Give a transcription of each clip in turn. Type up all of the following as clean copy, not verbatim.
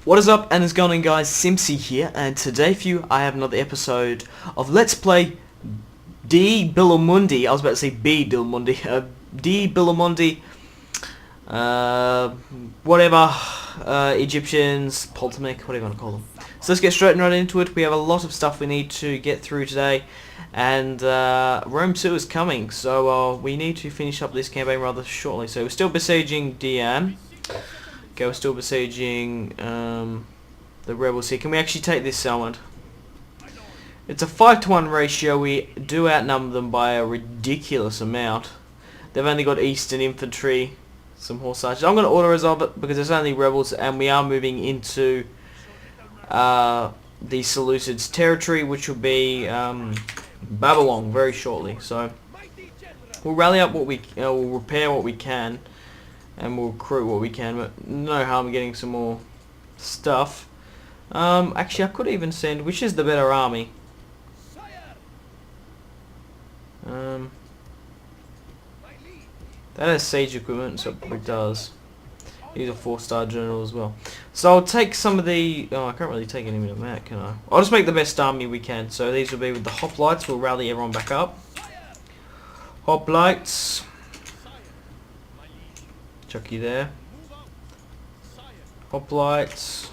What is up, and it's going on, guys? Simpzy here, and today for you I have another episode of Let's Play Bello Mundi. I was about to say Bello Mundi. Bello Mundi. Whatever. Egyptians, Ptolemaic, whatever you want to call them. So let's get straight right into it. We have a lot of stuff we need to get through today, and Rome 2 is coming, so we need to finish up this campaign rather shortly. So we're still besieging Diane. Okay, we're still besieging the rebels here. Can we actually take this settlement? It's a 5-to-1 ratio. We do outnumber them by a ridiculous amount. They've only got Eastern infantry, some horse archers. I'm going to auto-resolve it because there's only rebels, and we are moving into the Seleucids' territory, which will be Babylon very shortly. So we'll rally up what we'll repair what we can, and we'll recruit what we can, but no harm getting some more stuff. Actually, I could even send... Which is the better army? That has siege equipment, so it does. He's a 4-star general as well. So I'll take some of the... Oh, I can't really take any of that, can I? I'll just make the best army we can. So these will be with the hoplites. We'll rally everyone back up. Hoplites. Chuck you there. Hoplites.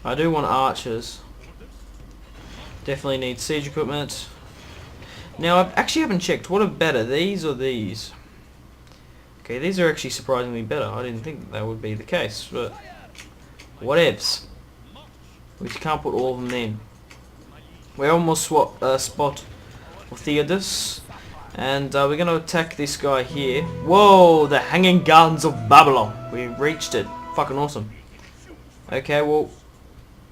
I do want archers. Definitely need siege equipment. Now, I actually haven't checked. What are better, these or these? Okay, these are actually surprisingly better. I didn't think that would be the case, but whatevs. We just can't put all of them in. We're almost spot for Theodus. And we're going to attack this guy here. Whoa, the Hanging Gardens of Babylon. We reached it. Fucking awesome. Okay, well,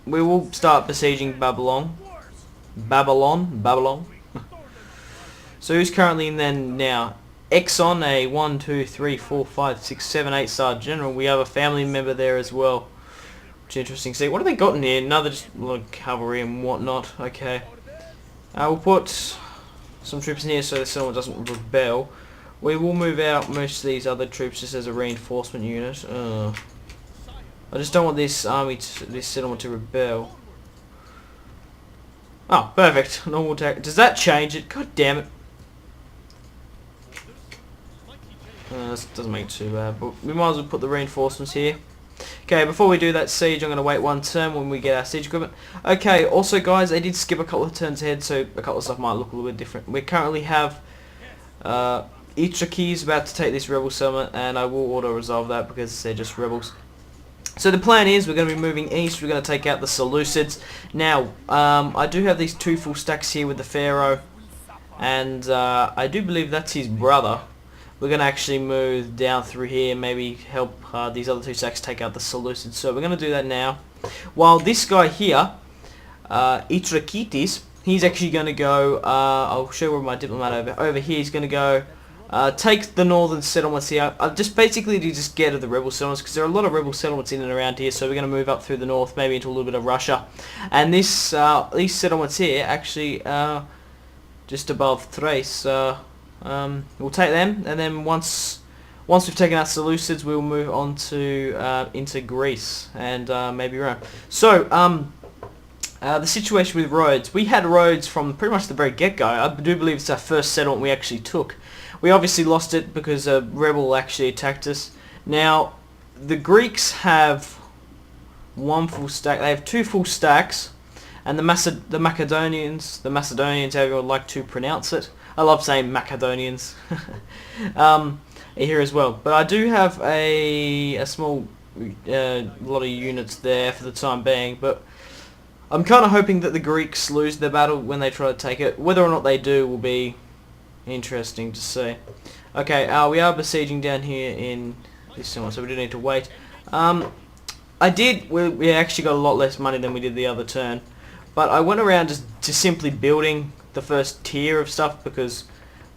we will start besieging Babylon. Babylon. So who's currently in there now? Exxon, a 1, 2, 3, 4, 5, 6, 7, 8-star general. We have a family member there as well. Which is interesting to see. What have they got in here? Another just a lot of cavalry and whatnot. Okay. We'll put some troops in here so the settlement doesn't rebel. We will move out most of these other troops just as a reinforcement unit. I just don't want this army, this settlement to rebel. Oh, perfect. Normal attack. Does that change it? God damn it. This doesn't make it too bad, but we might as well put the reinforcements here. Okay, before we do that siege, I'm going to wait one turn when we get our siege equipment. Okay, also guys, I did skip a couple of turns ahead, so a couple of stuff might look a little bit different. We currently have Itraki is about to take this rebel settlement, and I will auto-resolve that because they're just rebels. So the plan is we're going to be moving east. We're going to take out the Seleucids. Now, I do have these 2 full stacks here with the Pharaoh, and I do believe that's his brother. We're going to actually move down through here and maybe help these other 2 stacks take out the Seleucids. So we're going to do that now. While this guy here, Itrakitis, he's actually going to go, I'll show you where my diplomat over here, he's going to go take the northern settlements here. Just basically to just get to the rebel settlements, because there are a lot of rebel settlements in and around here, so we're going to move up through the north, maybe into a little bit of Russia. And this these settlements here, actually, just above Thrace, we'll take them, and then once we've taken out Seleucids, we'll move on to into Greece and maybe Rome. So the situation with Rhodes, we had Rhodes from pretty much the very get-go. I do believe it's our first settlement we actually took. We obviously lost it because a rebel actually attacked us. Now the Greeks have 1 full stack. They have 2 full stacks, and the Macedonians, however you would like to pronounce it. I love saying Macedonians here as well. But I do have a small lot of units there for the time being. But I'm kind of hoping that the Greeks lose their battle when they try to take it. Whether or not they do will be interesting to see. Okay, we are besieging down here in this one, so we do need to wait. We actually got a lot less money than we did the other turn. But I went around just simply building the first tier of stuff because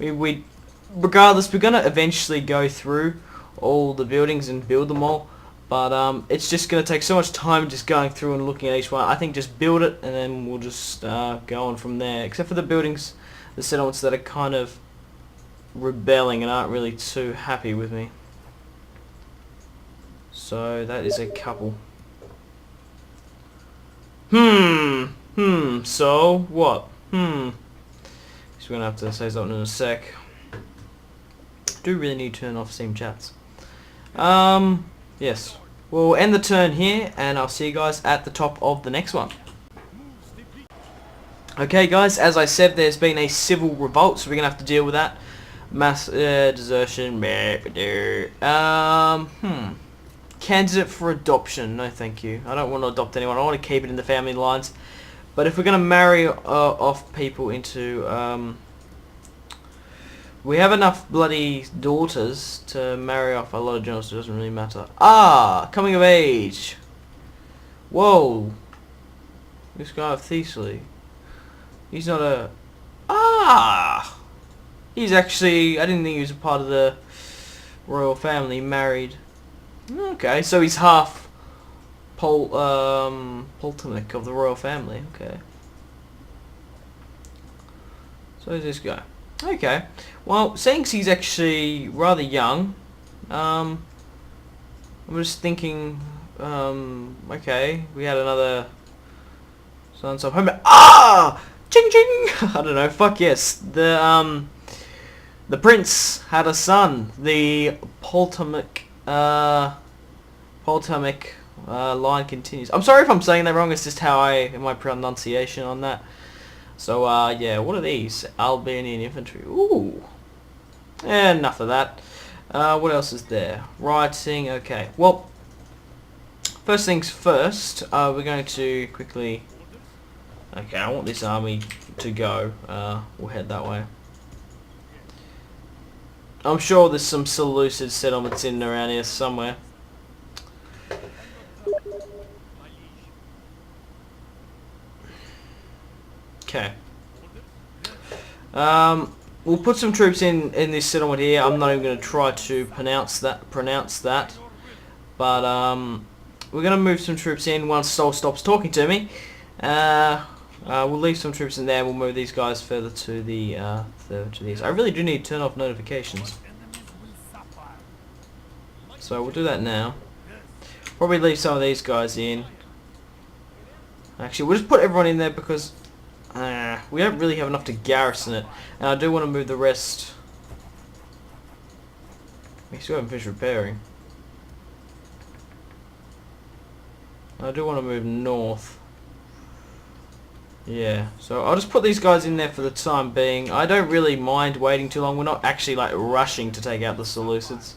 regardless, we're going to eventually go through all the buildings and build them all, but it's just going to take so much time just going through and looking at each one. I think just build it and then we'll just go on from there, except for the buildings, the settlements that are kind of rebelling and aren't really too happy with me. So that is a couple. So, what? Just gonna have to say something in a sec. Do really need to turn off Steam chats. Yes. We'll end the turn here, and I'll see you guys at the top of the next one. Okay, guys, as I said, there's been a civil revolt, so we're gonna have to deal with that. Mass desertion. Candidate for adoption. No, thank you. I don't want to adopt anyone. I want to keep it in the family lines. But if we're gonna marry off people into we have enough bloody daughters to marry off a lot of generals, so it doesn't really matter. Ah! Coming of age! Whoa! This guy of Thiesley. He's not a... Ah! He's actually... I didn't think he was a part of the royal family. Married. Okay, so he's half... Ptolemaic of the royal family. Okay. So is this guy. Okay. Well, seeing he's actually rather young, I'm just thinking, okay, we had another son, so home. Ah! Ching ching! I don't know. Fuck yes. The prince had a son. The Ptolemaic line continues. I'm sorry if I'm saying that wrong. It's just how my pronunciation on that. So, yeah, what are these? Albanian infantry. Ooh. Enough of that. What else is there? Writing, okay. Well, first things first, we're going to quickly... Okay, I want this army to go. We'll head that way. I'm sure there's some Seleucid settlements in and around here somewhere. Okay. We'll put some troops in this settlement here. I'm not even going to try to pronounce that. But we're going to move some troops in once Sol stops talking to me. We'll leave some troops in there. We'll move these guys further to the east. I really do need to turn off notifications. So we'll do that now. Probably leave some of these guys in. Actually, we'll just put everyone in there because we don't really have enough to garrison it. And I do want to move the rest. We still haven't finished repairing. I do want to move north. Yeah, so I'll just put these guys in there for the time being. I don't really mind waiting too long. We're not actually like rushing to take out the Seleucids.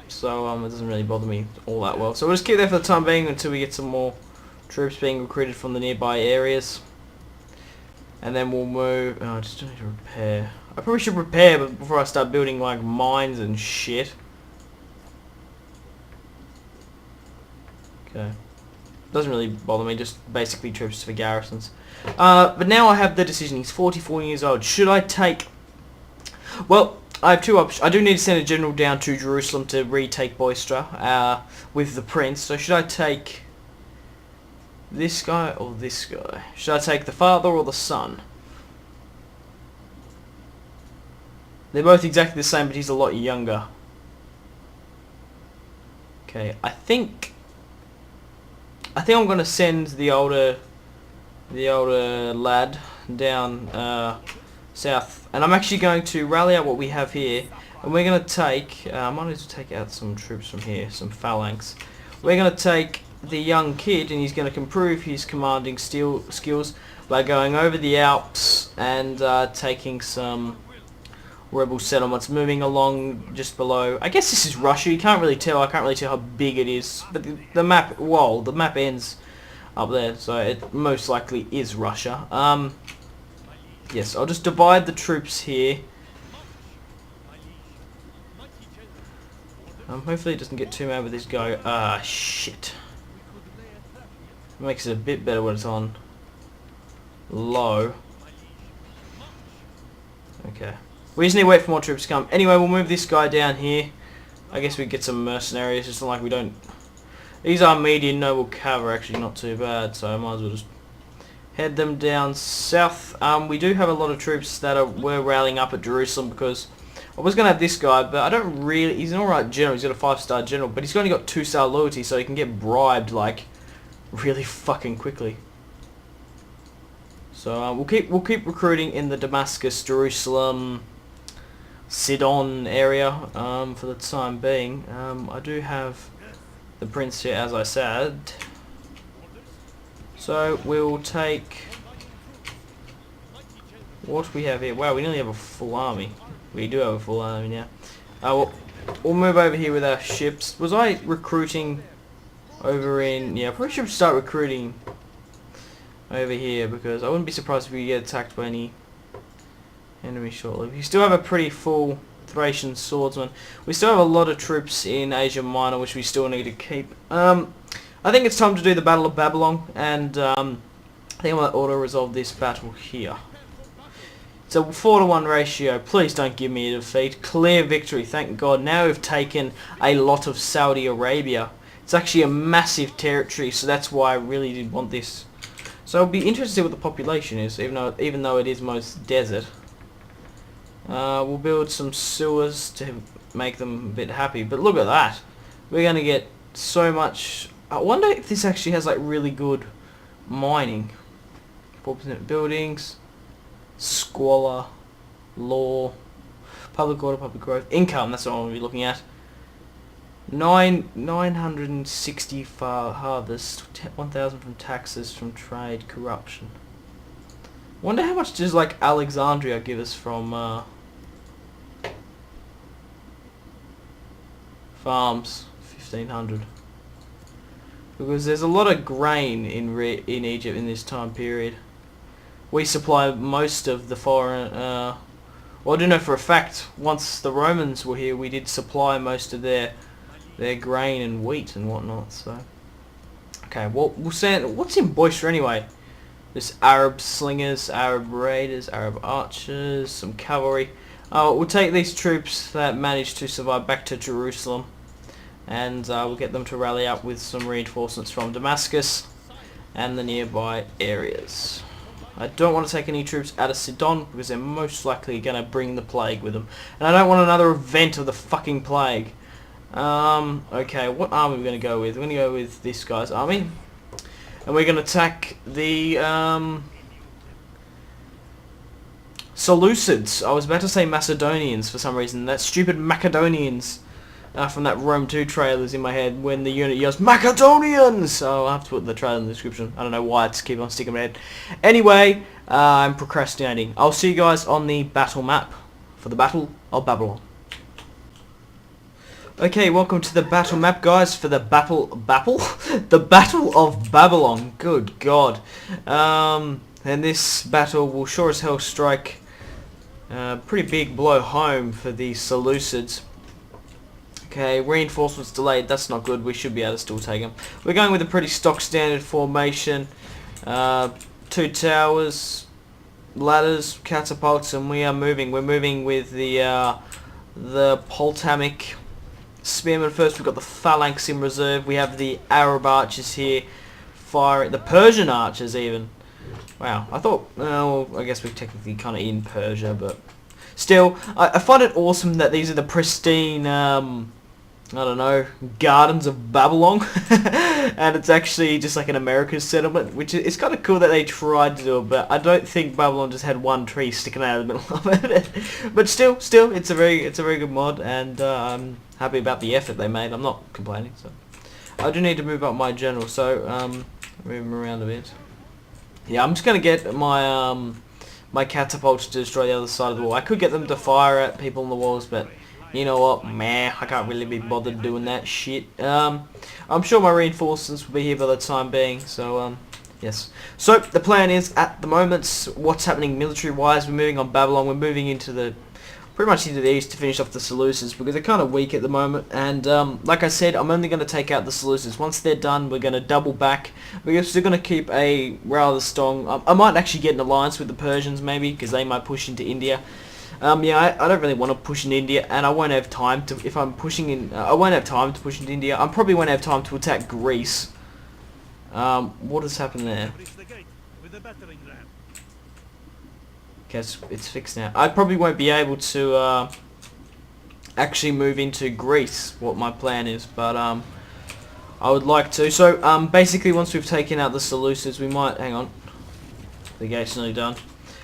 So it doesn't really bother me all that well. So we'll just keep there for the time being until we get some more troops being recruited from the nearby areas. And then we'll move... Oh, I just don't need to repair. I probably should repair before I start building like mines and shit. Okay. Doesn't really bother me, just basically troops for garrisons. But now I have the decision. He's 44 years old. Should I take... Well, I have two options. I do need to send a general down to Jerusalem to retake Boystra with the prince. So should I take this guy or this guy? Should I take the father or the son? They're both exactly the same, but he's a lot younger. Okay, I think I'm gonna send the older lad down south, and I'm actually going to rally out what we have here, and we're gonna take. I might need to take out some troops from here, some phalanx. We're gonna take the young kid, and he's gonna improve his commanding skills by going over the Alps and taking some rebel settlements, moving along just below. I guess this is Russia. You can't really tell. I can't really tell how big it is, but the map. Whoa, the map ends up there, so it most likely is Russia. Yes, I'll just divide the troops here. Hopefully it doesn't get too mad with this guy. Ah, shit. Makes it a bit better when it's on low. Okay. We just need to wait for more troops to come. Anyway, we'll move this guy down here. I guess we get some mercenaries. It's not like we don't... These are median noble cavalry, actually not too bad, so I might as well just head them down south. We do have a lot of troops that were rallying up at Jerusalem because I was going to have this guy, but I don't really... He's an alright general. He's got a 5-star general, but he's only got 2-star loyalty, so he can get bribed, like, really fucking quickly. So we'll keep recruiting in the Damascus, Jerusalem, Sidon area for the time being. I do have the prince here, as I said. So we'll take what we have here. Wow, we nearly have a full army. We do have a full army now. We'll move over here with our ships. Was I recruiting over in... Yeah, I probably should start recruiting over here, because I wouldn't be surprised if we get attacked by any enemy shortly. We still have a pretty full Thracian swordsman. We still have a lot of troops in Asia Minor, which we still need to keep. I think it's time to do the Battle of Babylon, and I think I'm going to auto-resolve this battle here. It's a 4-to-1 ratio. Please don't give me a defeat. Clear victory, thank God. Now we've taken a lot of Saudi Arabia. It's actually a massive territory, so that's why I really did want this. So it'll be interesting to see what the population is, even though it is most desert. We'll build some sewers to make them a bit happy. But look at that. We're going to get so much... I wonder if this actually has like really good mining. 4% buildings, squalor, law, public order, public growth, income, that's what I'm going to be looking at. 960 harvest, 1,000 from taxes, from trade, corruption. Wonder how much does like Alexandria give us from farms? 1,500. Because there's a lot of grain in Egypt in this time period. We supply most of the foreign... well, I do know for a fact, once the Romans were here, we did supply most of their grain and wheat and whatnot. So, okay, well, we'll send... What's in Boisra anyway? There's Arab slingers, Arab raiders, Arab archers, some cavalry. We'll take these troops that managed to survive back to Jerusalem, and we'll get them to rally up with some reinforcements from Damascus and the nearby areas. I don't want to take any troops out of Sidon, because they're most likely going to bring the plague with them. And I don't want another event of the fucking plague. Okay, what army are we going to go with? We're going to go with this guy's army. And we're going to attack the Seleucids. I was about to say Macedonians for some reason. That stupid Macedonians from that Rome 2 trailer is in my head when the unit yells Macedonians. So I'll have to put the trailer in the description. I don't know why it's keep on sticking in my head. Anyway, I'm procrastinating. I'll see you guys on the battle map for the Battle of Babylon. Okay, welcome to the battle map, guys, for the the Battle of Babylon. Good God. And this battle will sure as hell strike a pretty big blow home for the Seleucids. Okay, reinforcements delayed. That's not good. We should be able to still take them. We're going with a pretty stock standard formation. 2 towers, ladders, catapults, and we are moving. We're moving with the Ptolemaic spearmen first. We've got the phalanx in reserve. We have the Arab archers here, the Persian archers even. Wow, I thought, well, I guess we're technically kind of in Persia, but still, I find it awesome that these are the pristine, I don't know, gardens of Babylon, and it's actually just like an American settlement, which is kind of cool that they tried to do it, but I don't think Babylon just had one tree sticking out of the middle of it. But still, it's a very good mod, and I'm happy about the effort they made. I'm not complaining. So I do need to move up my general, so move him around a bit. Yeah, I'm just gonna get my my catapults to destroy the other side of the wall. I could get them to fire at people on the walls, but you know what, meh, I can't really be bothered doing that shit. I'm sure my reinforcements will be here by the time being, so yes. So the plan is, at the moment, what's happening military-wise, we're moving on Babylon, we're moving into pretty much into the east to finish off the Seleucids, because they're kind of weak at the moment, and like I said, I'm only going to take out the Seleucids. Once they're done, we're going to double back. We're still going to keep a rather strong... I might actually get an alliance with the Persians, maybe, because they might push into India. Yeah, I don't really want to push in India, and I won't have time to, if I'm pushing in, I won't have time to push into India. I probably won't have time to attack Greece. What has happened there? Okay, it's fixed now. I probably won't be able to, actually move into Greece, what my plan is, but, I would like to. So, basically, once we've taken out the Seleucids, we might, hang on. The gate's nearly done.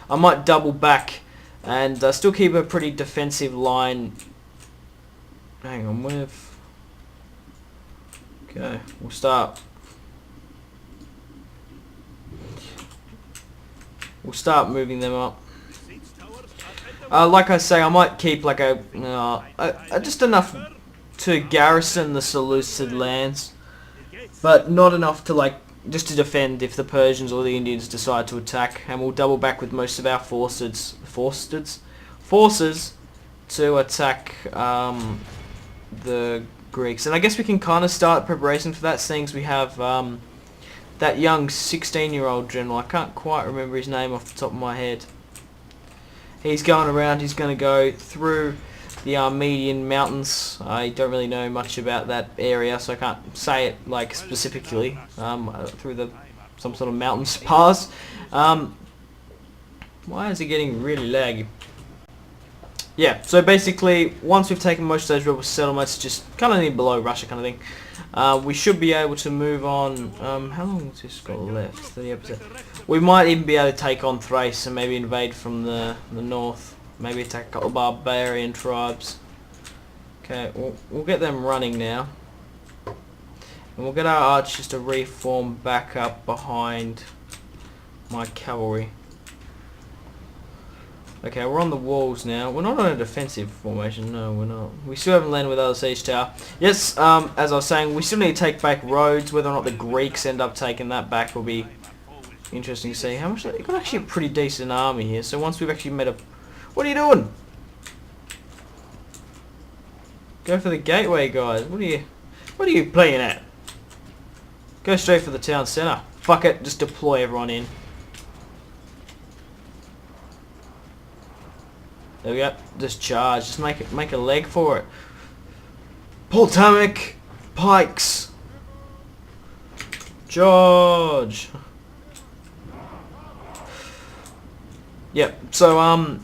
I might double back and still keep a pretty defensive line. Hang on, with. Okay, we'll start. We'll start moving them up. Like I say, I might keep like just enough to garrison the Seleucid lands, but not enough to just to defend if the Persians or the Indians decide to attack. And we'll double back with most of our forces to attack the Greeks. And I guess we can kind of start preparation for that, seeing as we have that young 16-year-old general. I can't quite remember his name off the top of my head. He's going around. He's going to go through the Armenian mountains. I don't really know much about that area, so I can't say it specifically. Through some sort of mountains pass. Why is it getting really laggy? Yeah, so basically, once we've taken most of those rebel settlements, just kind of below Russia kind of thing, we should be able to move on. How long has this got left? 30%. We might even be able to take on Thrace and maybe invade from the north. Maybe attack a couple of barbarian tribes. Okay, we'll get them running now. And we'll get our archers to reform back up behind my cavalry. Okay, we're on the walls now. We're not on a defensive formation. No, we're not. We still haven't landed with our siege tower. Yes, as I was saying, we still need to take back Rhodes. Whether or not the Greeks end up taking that back will be interesting to see. How much? They've got actually a pretty decent army here. So once we've actually made a... What are you doing? Go for the gateway, guys. What are you playing at? Go straight for the town centre. Fuck it, just deploy everyone in. There we go. Just charge. Just make a leg for it. Ptolemaic pikes. Charge. Yep. So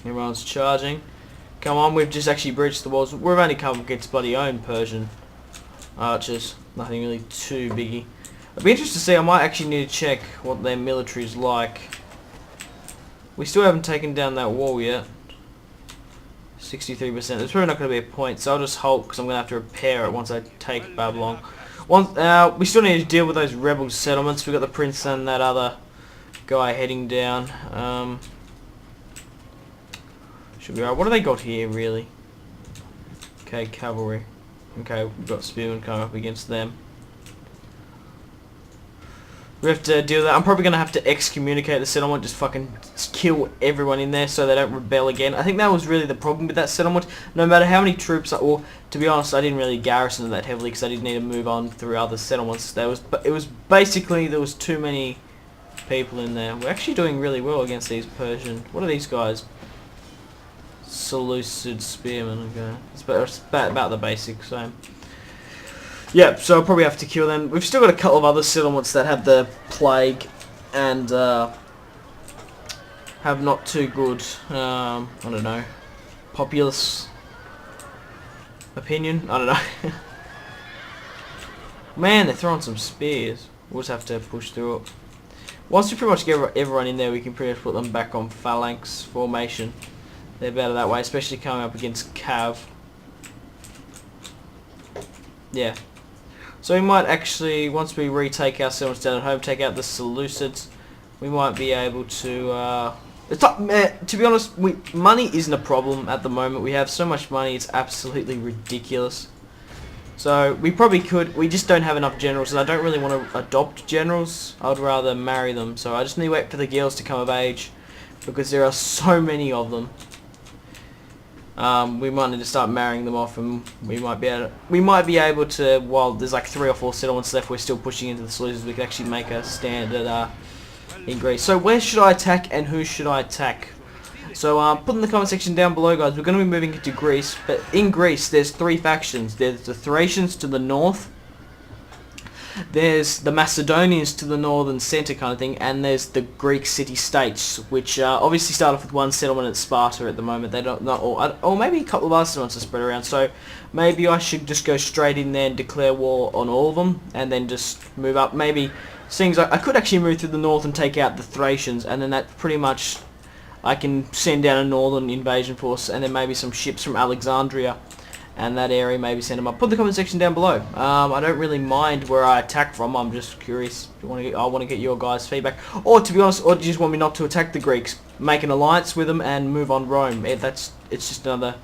everyone's charging. Come on, we've just actually breached the walls. We've only come against bloody own Persian archers. Nothing really too biggie. I'd be interested to see. I might actually need to check what their military's like. We still haven't taken down that wall yet. 63%. There's probably not going to be a point, so I'll just halt because I'm going to have to repair it once I take Babylon. We still need to deal with those rebel settlements. We've got the prince and that other guy heading down. Should be alright. What do they got here, really? Okay, cavalry. Okay, we've got spearmen coming up against them. We have to deal with that. I'm probably going to have to excommunicate the settlement, just fucking kill everyone in there so they don't rebel again. I think that was really the problem with that settlement. No matter how many troops, or to be honest, I didn't really garrison it that heavily because I didn't need to move on through other settlements. It was basically, there was too many people in there. We're actually doing really well against these Persian. What are these guys? Seleucid spearmen. Okay, it's about the basics. So. Yeah, so I'll probably have to kill them. We've still got a couple of other settlements that have the plague and have not too good, I don't know, populace opinion. I don't know. Man, they're throwing some spears. We'll just have to push through it. Once we pretty much get everyone in there, we can pretty much put them back on phalanx formation. They're better that way, especially coming up against Cav. Yeah. So we might actually, once we retake our settlements down at home, take out the Seleucids, we might be able to, it's not, to be honest, money isn't a problem at the moment. We have so much money, it's absolutely ridiculous. So we probably could, we just don't have enough generals, and I don't really want to adopt generals. I'd rather marry them. So I just need to wait for the girls to come of age, because there are so many of them. We might need to start marrying them off, and we might be able to, while there's like 3 or 4 settlements left, we're still pushing into the Seleucids, we can actually make a stand at in Greece. So where should I attack and who should I attack? So put in the comment section down below, guys. We're going to be moving into Greece, but in Greece there's 3 factions. There's the Thracians to the north, There's the Macedonians to the northern centre kind of thing, and there's the Greek city-states, which obviously start off with one settlement at Sparta at the moment. They don't, not all, or maybe a couple of other settlements are spread around. So maybe I should just go straight in there and declare war on all of them, and then just move up. Maybe seems like I could actually move through the north and take out the Thracians, and then that pretty much I can send down a northern invasion force, and then maybe some ships from Alexandria and that area, maybe send them up. Put the comment section down below. I don't really mind where I attack from. I'm just curious. I want to get your guys' feedback. Or to be honest, or do you just want me not to attack the Greeks? Make an alliance with them and move on Rome. It's just another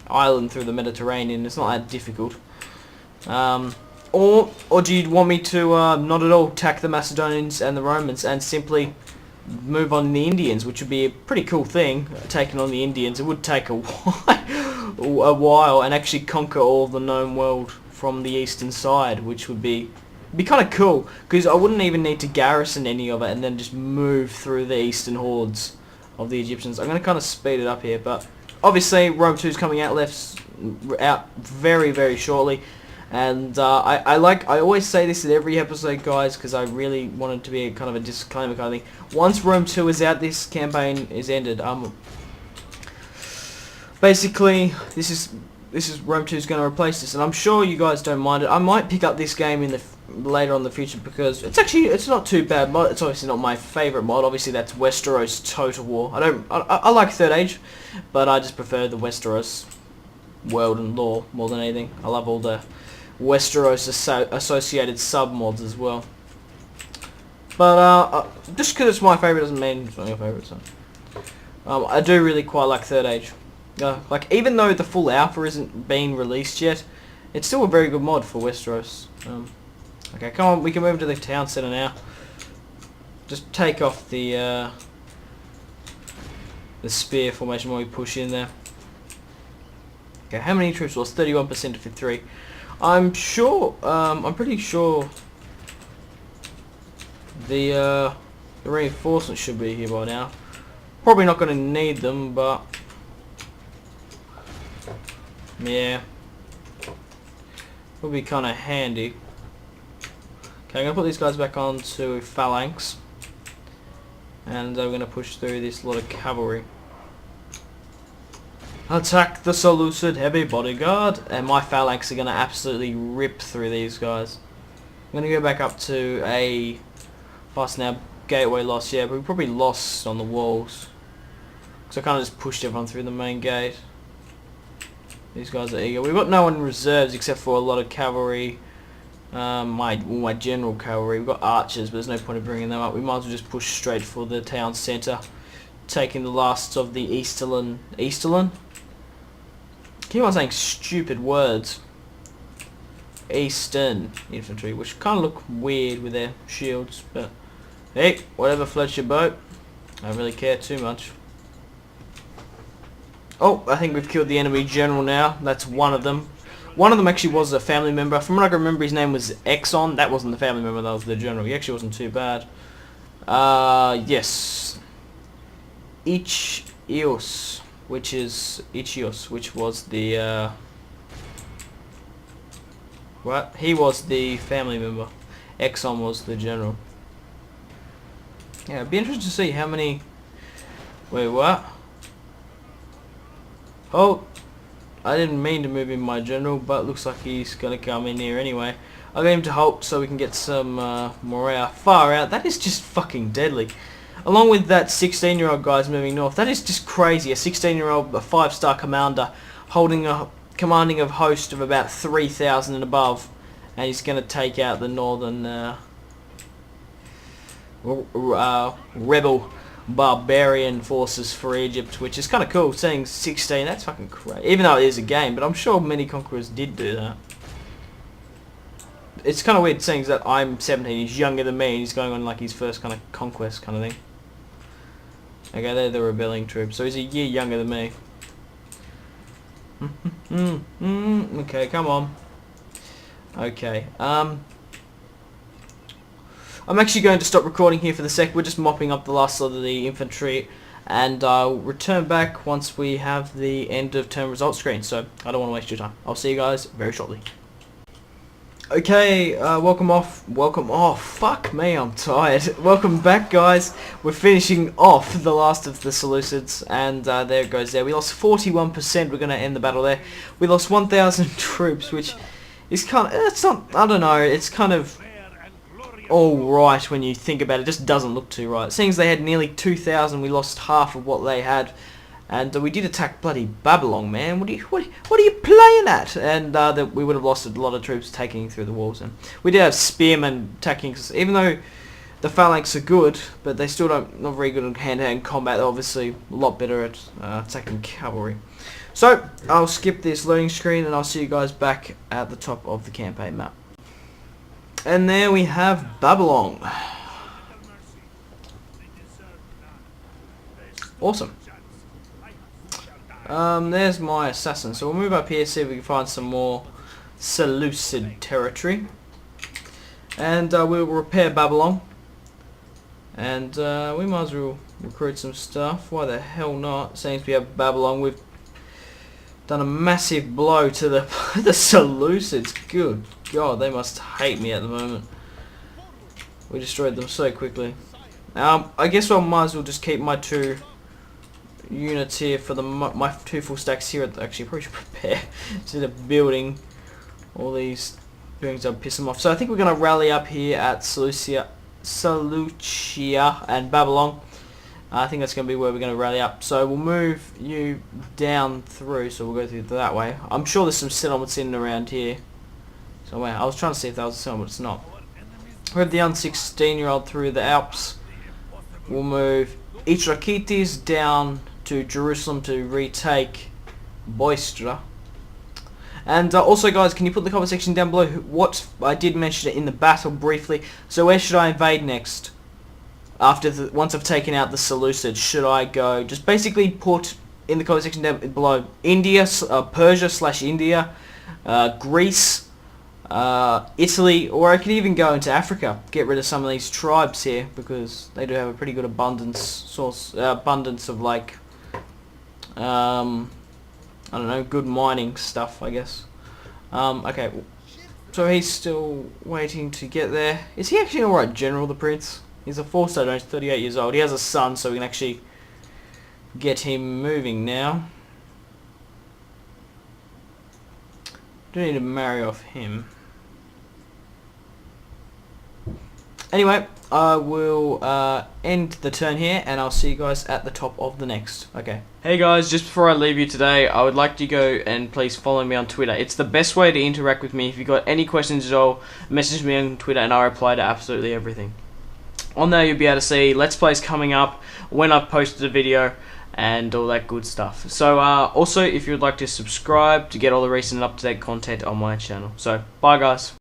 island through the Mediterranean. It's not that difficult. Or do you want me to not at all attack the Macedonians and the Romans and simply move on the Indians, which would be a pretty cool thing, taking on the Indians. It would take a while and actually conquer all the known world from the eastern side, which would be kind of cool, because I wouldn't even need to garrison any of it and then just move through the eastern hordes of the Egyptians. I'm going to kind of speed it up here, but obviously Rome 2 is coming out very, very shortly. And I always say this in every episode, guys, because I really want it to be a kind of a disclaimer kind of thing. Once Rome 2 is out, this campaign is ended. Basically, this is Rome 2 is going to replace this, and I'm sure you guys don't mind it. I might pick up this game in the later on in the future, because it's not too bad mod. It's obviously not my favourite mod. Obviously, that's Westeros Total War. I like Third Age, but I just prefer the Westeros world and lore more than anything. I love all the Westeros associated sub-mods as well. But just because it's my favourite doesn't mean it's not your favourite. So I do really quite like Third Age. Like, even though the full alpha isn't being released yet, it's still a very good mod for Westeros. Okay, come on, we can move to the town centre now. Just take off the spear formation when we push in there. Okay, how many troops lost? 31% to 53. I'm pretty sure the reinforcements should be here by now. Probably not going to need them, but yeah, will be kind of handy. Okay, I'm going to put these guys back on to phalanx, and we're going to push through this lot of cavalry. Attack the Seleucid heavy bodyguard, and my phalanx are going to absolutely rip through these guys. I'm going to go back up to a fast now gateway loss. Yeah, but we probably lost on the walls, because I kind of just pushed everyone through the main gate. These guys are eager. We've got no one in reserves except for a lot of cavalry. My general cavalry. We've got archers, but there's no point in bringing them up. We might as well just push straight for the town centre, taking the last of the Easterland. Keep on saying stupid words. Eastern infantry, which kind of look weird with their shields, but hey, whatever floats your boat. I don't really care too much. Oh, I think we've killed the enemy general now. That's one of them. One of them actually was a family member. From what I can remember, his name was Exxon. That wasn't the family member, that was the general. He actually wasn't too bad. Yes. Ichios, which was the what? He was the family member. Exxon was the general. Yeah, it'd be interesting to see how many. Wait, what? Oh, I didn't mean to move in my general, but looks like he's gonna come in here anyway. I'll get him to halt so we can get some morale. Far out. That is just fucking deadly. Along with that 16-year-old guy's moving north. That is just crazy. A 16-year-old, a 5-star commander, commanding a host of about 3,000 and above, and he's going to take out the northern rebel barbarian forces for Egypt, which is kind of cool. Saying 16, that's fucking crazy. Even though it is a game, but I'm sure many conquerors did do that. It's kind of weird saying that I'm 17, he's younger than me, and he's going on like his first kind of conquest kind of thing. Okay, they're the rebelling troops, so he's a year younger than me. Okay, come on. Okay, I'm actually going to stop recording here for the sec. We're just mopping up the last lot of the infantry, and I'll return back once we have the end of term results screen, so I don't want to waste your time. I'll see you guys very shortly. Okay, welcome off, fuck me, I'm tired. Welcome back, guys. We're finishing off the last of the Seleucids, and there it goes there. We lost 41%, we're going to end the battle there. We lost 1,000 troops, which is kind of, it's not, I don't know, it's kind of alright when you think about it. It just doesn't look too right. Seeing as they had nearly 2,000, we lost half of what they had. And we did attack bloody Babylon, man. What are you playing at? And that we would have lost a lot of troops taking through the walls. And we did have spearmen attacking, even though the phalanx are good, but they still not very good in hand-to-hand combat. They're obviously a lot better at attacking cavalry. So I'll skip this loading screen, and I'll see you guys back at the top of the campaign map. And there we have Babylon. Awesome. There's my assassin. So we'll move up here, see if we can find some more Seleucid territory. And we'll repair Babylon. And we might as well recruit some stuff. Why the hell not? Seems we have Babylon. We've done a massive blow to the the Seleucids. Good God, they must hate me at the moment. We destroyed them so quickly. I guess I might as well just keep my two units here for my two full stacks here. Actually, probably should prepare instead of building all these buildings. I'll piss them off. So I think we're going to rally up here at Seleucia and Babylon. I think that's going to be where we're going to rally up. So we'll move you down through. So we'll go through that way. I'm sure there's some settlements in and around here. So I was trying to see if that was a settlement, but it's not. We have the un-16-year-old through the Alps. We'll move Itrakitis down to Jerusalem to retake Boistra. And also, guys, can you put in the comment section down below what I did mention it in the battle briefly. So where should I invade next? After once I've taken out the Seleucids, should I go? Just basically put in the comment section down below India, Persia/India, Greece, Italy, or I could even go into Africa. Get rid of some of these tribes here because they do have a pretty good abundance of like I don't know, good mining stuff, I guess. Okay, so he's still waiting to get there. Is he actually an alright general, the prince? He's a 4-star, he's 38 years old. He has a son, so we can actually get him moving now. Do need to marry off him. Anyway, I will end the turn here, and I'll see you guys at the top of the next. Okay. Hey guys, just before I leave you today, I would like to go and please follow me on Twitter. It's the best way to interact with me. If you've got any questions at all, message me on Twitter, and I reply to absolutely everything. On there, you'll be able to see Let's Plays coming up, when I've posted a video, and all that good stuff. So, also, if you would like to subscribe to get all the recent and up-to-date content on my channel. So, bye guys.